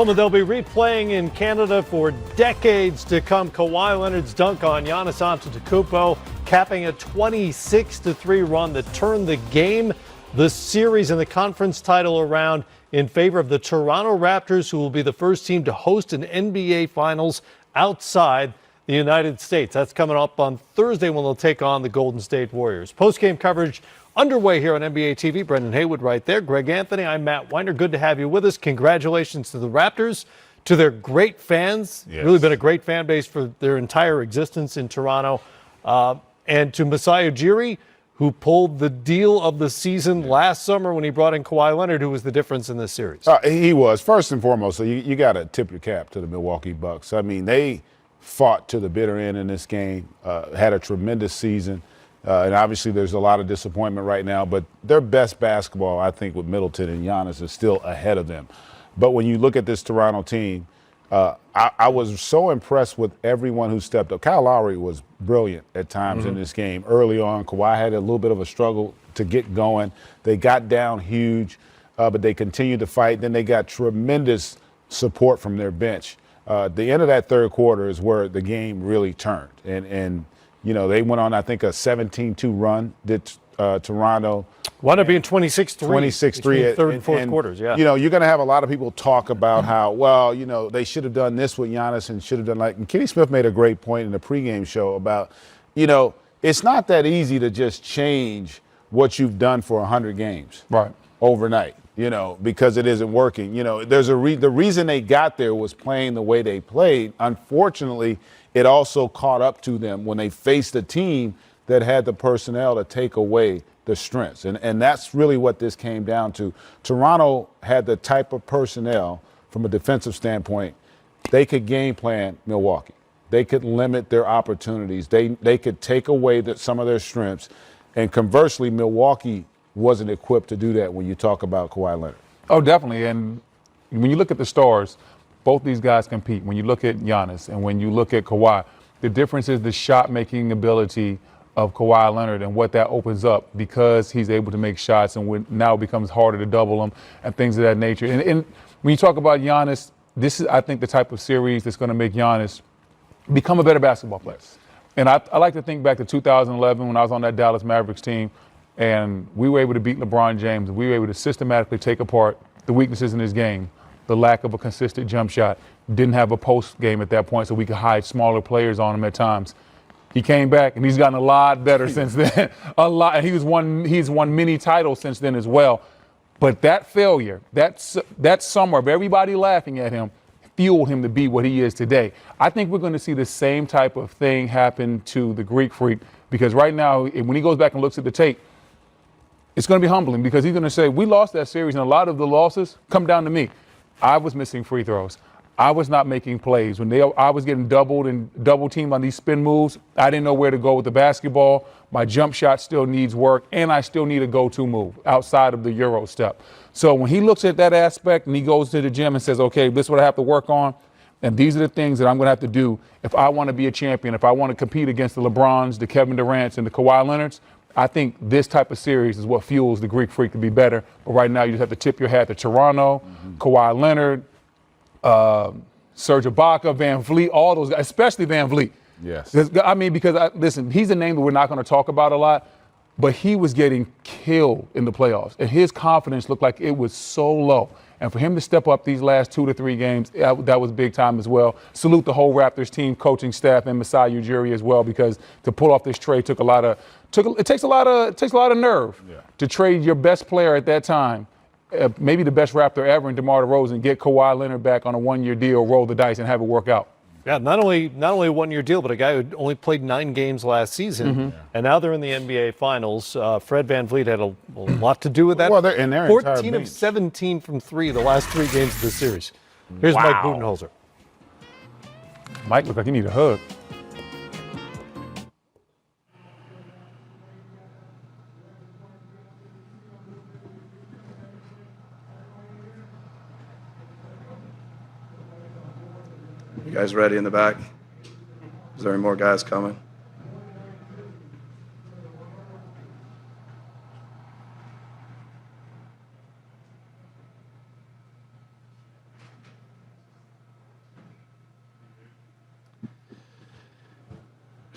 They'll be replaying in Canada for decades to come. Kawhi Leonard's dunk on Giannis Antetokounmpo, capping a 26-3 run that turned the game, the series, and the conference title around in favor of the Toronto Raptors, who will be the first team to host an NBA Finals outside the United States. That's coming up on Thursday when they'll take on the Golden State Warriors. Post-game coverage underway here on NBA TV. Brendan Haywood right there. Greg Anthony, I'm Matt Weiner. Good to have you with us. Congratulations to the Raptors, to their great fans. Yes. Really been a great fan base for their entire existence in Toronto. And to Masai Ujiri, who pulled the deal of the season last summer when he brought in Kawhi Leonard, who was the difference in this series. He was. First and foremost, so you got to tip your cap to the Milwaukee Bucks. I mean, they fought to the bitter end in this game, had a tremendous season. And obviously there's a lot of disappointment right now, but their best basketball, I think, with Middleton and Giannis is still ahead of them. But when you look at this Toronto team, I was so impressed with everyone who stepped up. Kyle Lowry was brilliant at times in this game. Early on, Kawhi had a little bit of a struggle to get going. They got down huge, but they continued to fight. Then they got tremendous support from their bench. The end of that third quarter is where the game really turned. And you know, they went on, I think, a 17-2 run, did Toronto. Wound up being 26-3. 26-3. Third and fourth quarters, yeah. You know, you're going to have a lot of people talk about how, well, you know, they should have done this with Giannis and should have done like, and Kenny Smith made a great point in the pregame show about, you know, it's not that easy to just change what you've done for 100 games overnight, you know, because it isn't working. You know, there's the reason they got there was playing the way they played. Unfortunately, it also caught up to them when they faced a team that had the personnel to take away the strengths. And that's really what this came down to. Toronto had the type of personnel from a defensive standpoint. They could game plan Milwaukee. They could limit their opportunities. They could take away some of their strengths. And conversely, Milwaukee wasn't equipped to do that when you talk about Kawhi Leonard. Oh, definitely. And when you look at the stars, both these guys compete. When you look at Giannis and when you look at Kawhi, the difference is the shot-making ability of Kawhi Leonard and what that opens up because he's able to make shots and now it becomes harder to double them and things of that nature. And when you talk about Giannis, this is, I think, the type of series that's going to make Giannis become a better basketball player. And I like to think back to 2011 when I was on that Dallas Mavericks team and we were able to beat LeBron James and we were able to systematically take apart the weaknesses in his game. The lack of a consistent jump shot, didn't have a post game at that point so we could hide smaller players on him at times. He came back and he's gotten a lot better since then. A lot. And he's won many titles since then as well. But that failure, that summer of everybody laughing at him, fueled him to be what he is today. I think we're going to see the same type of thing happen to the Greek Freak because right now, when he goes back and looks at the tape, it's going to be humbling because he's going to say, we lost that series and a lot of the losses come down to me. I was missing free throws. I was not making plays. When I was getting doubled and double teamed on these spin moves, I didn't know where to go with the basketball. My jump shot still needs work, and I still need a go-to move outside of the Euro step. So when he looks at that aspect and he goes to the gym and says, okay, this is what I have to work on, and these are the things that I'm going to have to do if I want to be a champion, if I want to compete against the LeBrons, the Kevin Durants, and the Kawhi Leonards, I think this type of series is what fuels the Greek Freak to be better. But right now, you just have to tip your hat to Toronto, Kawhi Leonard, Serge Ibaka, Van Vliet, all those guys, especially Van Vliet. Yes. I mean, because, listen, he's a name that we're not going to talk about a lot, but he was getting killed in the playoffs. And his confidence looked like it was so low. And for him to step up these last 2 to 3 games, that was big time as well. Salute the whole Raptors team, coaching staff, and Masai Ujiri as well, because to pull off this trade takes a lot of nerve to trade your best player at that time, maybe the best Raptor ever in DeMar DeRozan, get Kawhi Leonard back on a 1-year deal, roll the dice, and have it work out. Yeah, not only a 1-year deal, but a guy who only played 9 games last season, and now they're in the NBA Finals. Fred Van Vliet had a lot to do with that. Well, they're in their 14 of 17 from 3 the last 3 games of the series. Here's Mike Budenholzer. Mike looked like he needed a hug. You guys ready in the back? Is there any more guys coming?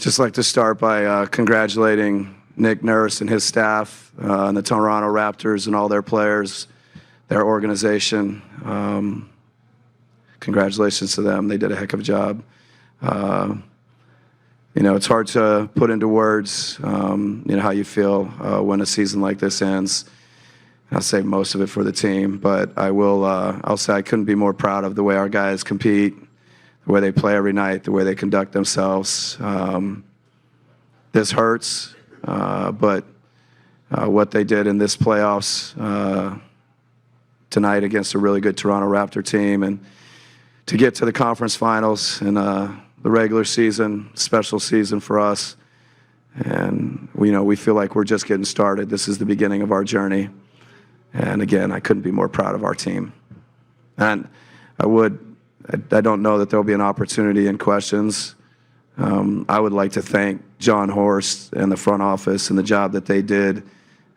Just like to start by congratulating Nick Nurse and his staff and the Toronto Raptors and all their players, their organization. Congratulations to them. They did a heck of a job. It's hard to put into words, how you feel when a season like this ends. I'll save most of it for the team, but I'll say I couldn't be more proud of the way our guys compete, the way they play every night, the way they conduct themselves. This hurts, but what they did in this playoffs tonight against a really good Toronto Raptor team, and to get to the conference finals in the regular season, special season for us. And we feel like we're just getting started. This is the beginning of our journey. And again, I couldn't be more proud of our team. And I don't know that there'll be an opportunity in questions. I would like to thank John Horst and the front office and the job that they did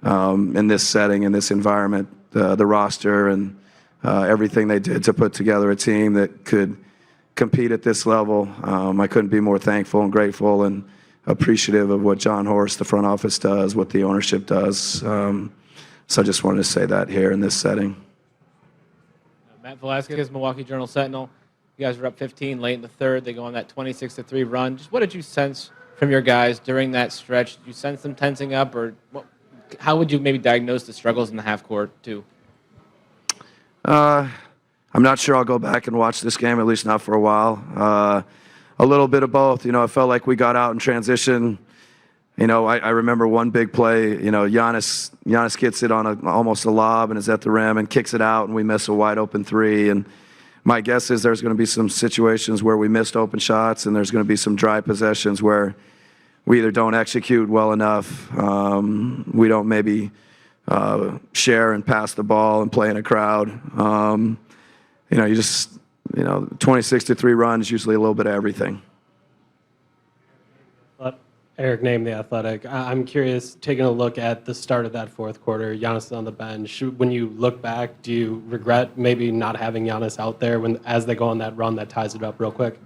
in this setting, in this environment, the roster and everything they did to put together a team that could compete at this level. I couldn't be more thankful and grateful and appreciative of what John Horst, the front office, does, what the ownership does. So I just wanted to say that here in this setting. Matt Velasquez, Milwaukee Journal Sentinel. You guys were up 15 late in the third. They go on that 26-3 run. Just what did you sense from your guys during that stretch? Did you sense them tensing up, or how would you maybe diagnose the struggles in the half court too? I'm not sure I'll go back and watch this game, at least not for a while. A little bit of both. I felt like we got out in transition. I remember one big play. Giannis gets it on almost a lob and is at the rim and kicks it out, and we miss a wide open three. And my guess is there's going to be some situations where we missed open shots, and there's going to be some dry possessions where we either don't execute well enough, we don't maybe share and pass the ball and play in a crowd. 26-3 run is usually a little bit of everything. Eric Name, The Athletic. I'm curious, taking a look at the start of that fourth quarter, Giannis is on the bench. When you look back, do you regret maybe not having Giannis out there as they go on that run that ties it up real quick?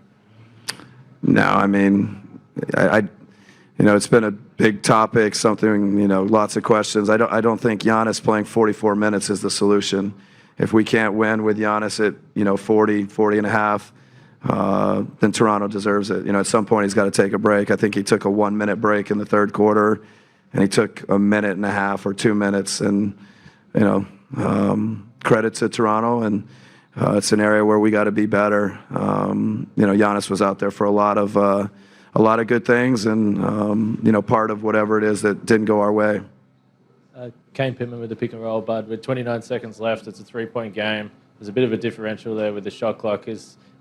No, I mean, it's been a big topic, something, lots of questions. I don't think Giannis playing 44 minutes is the solution. If we can't win with Giannis at, 40 and a half, then Toronto deserves it. At some point he's got to take a break. I think he took a 1-minute break in the third quarter, and he took a minute and a half or 2 minutes. And credit to Toronto, and it's an area where we got to be better. Giannis was out there for a lot of good things, and part of whatever it is that didn't go our way. Kane Pittman with the pick and roll, Bud. With 29 seconds left, it's a 3-point game. There's a bit of a differential there with the shot clock.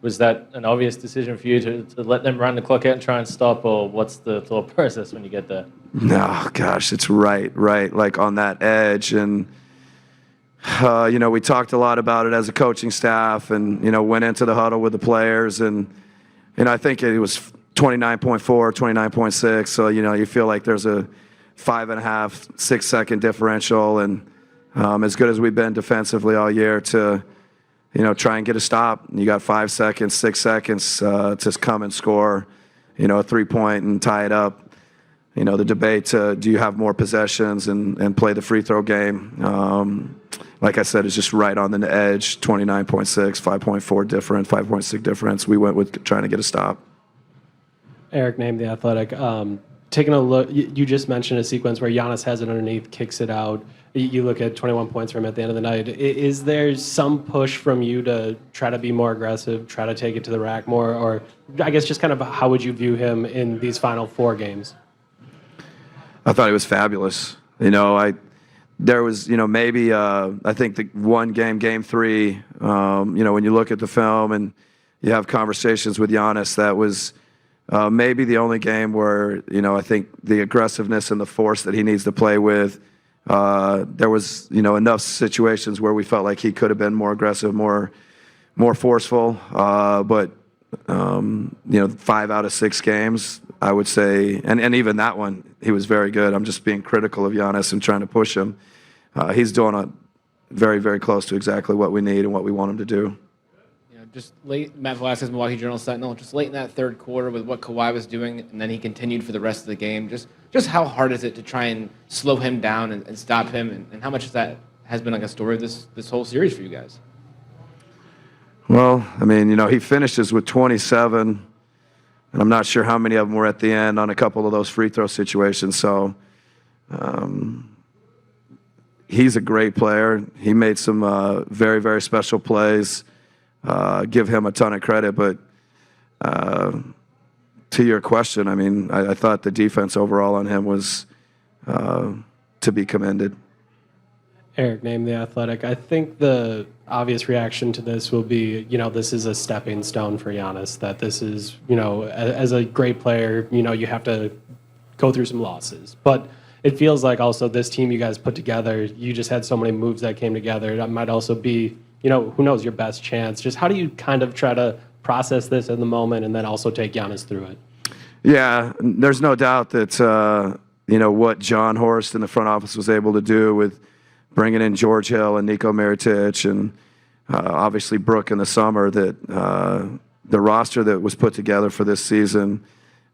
Was that an obvious decision for you to let them run the clock out and try and stop, or what's the thought process when you get there? No, gosh, it's right, like on that edge. And, we talked a lot about it as a coaching staff and, went into the huddle with the players. And, I think it was 29.4, 29.6. So, you feel like there's a 5.5, 6 second differential. And as good as we've been defensively all year to, try and get a stop. You got 5 seconds, 6 seconds to come and score, a 3-point and tie it up. The debate, do you have more possessions and play the free throw game? Like I said, it's just right on the edge, 29.6, 5.4 different, 5.6 difference. We went with trying to get a stop. Eric Name, The Athletic. Taking a look, you just mentioned a sequence where Giannis has it underneath, kicks it out. You look at 21 points from him at the end of the night. Is there some push from you to try to be more aggressive, try to take it to the rack more, or I guess just kind of how would you view him in these final 4 games? I thought he was fabulous. There was, maybe I think the one game 3, when you look at the film and you have conversations with Giannis, that was maybe the only game where, I think the aggressiveness and the force that he needs to play with, there was, enough situations where we felt like he could have been more aggressive, more forceful. But 5 out of 6 games, I would say, and even that one, he was very good. I'm just being critical of Giannis and trying to push him. He's doing very, very close to exactly what we need and what we want him to do. just late, Matt Velasquez, Milwaukee Journal-Sentinel, just late in that third quarter with what Kawhi was doing, and then he continued for the rest of the game. Just how hard is it to try and slow him down and stop him, and how much of that has been like a story of this whole series for you guys? Well, I mean, he finishes with 27, and I'm not sure how many of them were at the end on a couple of those free throw situations. So he's a great player. He made some very, very special plays. Give him a ton of credit. But to your question, I mean, I thought the defense overall on him was to be commended. Eric, name The Athletic. I think the obvious reaction to this will be, this is a stepping stone for Giannis, that this is, as a great player, you have to go through some losses. But it feels like also this team you guys put together, you just had so many moves that came together. That might also be, who knows, your best chance. Just how do you kind of try to process this in the moment and then also take Giannis through it? Yeah, there's no doubt that, what John Horst in the front office was able to do with bringing in George Hill and Nico Mirotic and obviously Brooke in the summer, that the roster that was put together for this season,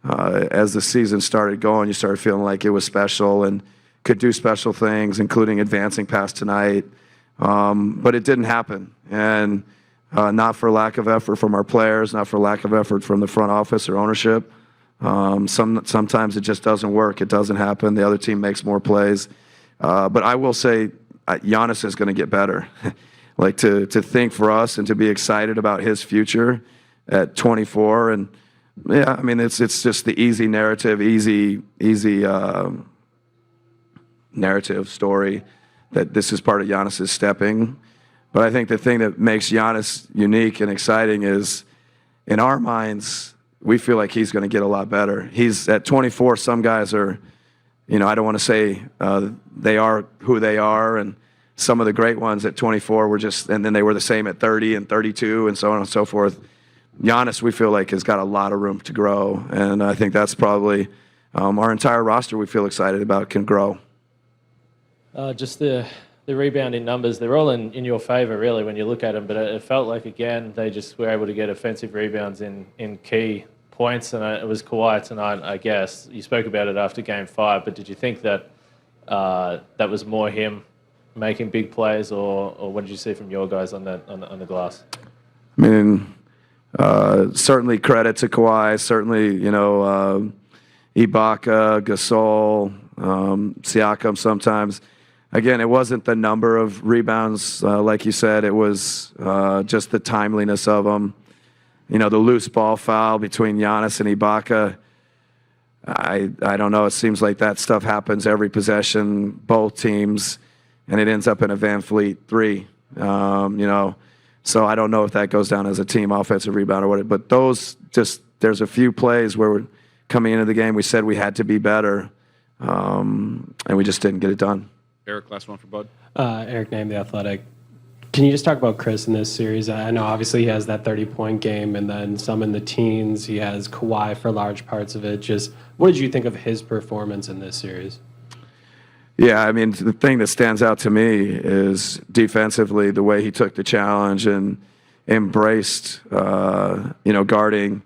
as the season started going, you started feeling like it was special and could do special things, including advancing past tonight. But it didn't happen. And not for lack of effort from our players, not for lack of effort from the front office or ownership. Sometimes it just doesn't work. It doesn't happen. The other team makes more plays. But I will say Giannis is going to get better. Like to think for us and to be excited about his future at 24. And yeah, I mean, it's just the easy narrative, easy narrative story that this is part of Giannis's stepping. But I think the thing that makes Giannis unique and exciting is, in our minds, we feel like he's going to get a lot better. He's at 24. Some guys are, I don't want to say they are who they are, and some of the great ones at 24 were just, and then they were the same at 30 and 32 and so on and so forth. Giannis, we feel like, has got a lot of room to grow, and I think that's probably our entire roster we feel excited about can grow. Just the rebounding numbers, they're all in your favor, really, when you look at them, but it felt like, again, they just were able to get offensive rebounds in key points, and it was Kawhi tonight, I guess. You spoke about it after Game 5, but did you think that that was more him making big plays, or what did you see from your guys on the glass? I mean, certainly credit to Kawhi. Certainly, Ibaka, Gasol, Siakam sometimes. Again, it wasn't the number of rebounds, like you said. It was just the timeliness of them. The loose ball foul between Giannis and Ibaka. I don't know. It seems like that stuff happens every possession, both teams, and it ends up in a Van Fleet 3. So I don't know if that goes down as a team offensive rebound or what. But there's a few plays where we're coming into the game, we said we had to be better, and we just didn't get it done. Eric, last one for Bud. Eric, name The Athletic. Can you just talk about Chris in this series? I know obviously he has that 30-point game and then some in the teens. He has Kawhi for large parts of it. Just what did you think of his performance in this series? Yeah, I mean, the thing that stands out to me is defensively the way he took the challenge and embraced, guarding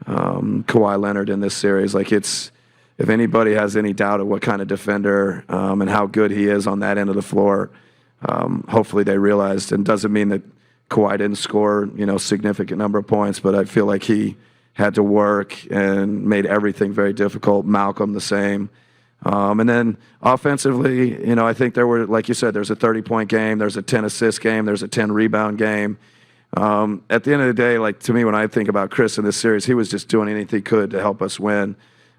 Kawhi Leonard in this series. Like, if anybody has any doubt of what kind of defender and how good he is on that end of the floor, hopefully they realized. And doesn't mean that Kawhi didn't score, significant number of points, but I feel like he had to work and made everything very difficult. Malcolm the same. And then offensively, I think there were, like you said, there's a 30-point game, there's a 10-assist game, there's a 10-rebound game. At the end of the day, like, to me, when I think about Chris in this series, he was just doing anything he could to help us win.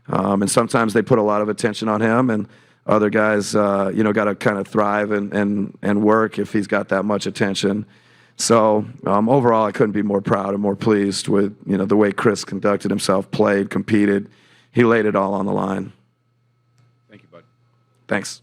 And sometimes they put a lot of attention on him, and other guys, got to kind of thrive and work if he's got that much attention. So overall, I couldn't be more proud and more pleased with, the way Chris conducted himself, played, competed. He laid it all on the line. Thank you, Bud. Thanks.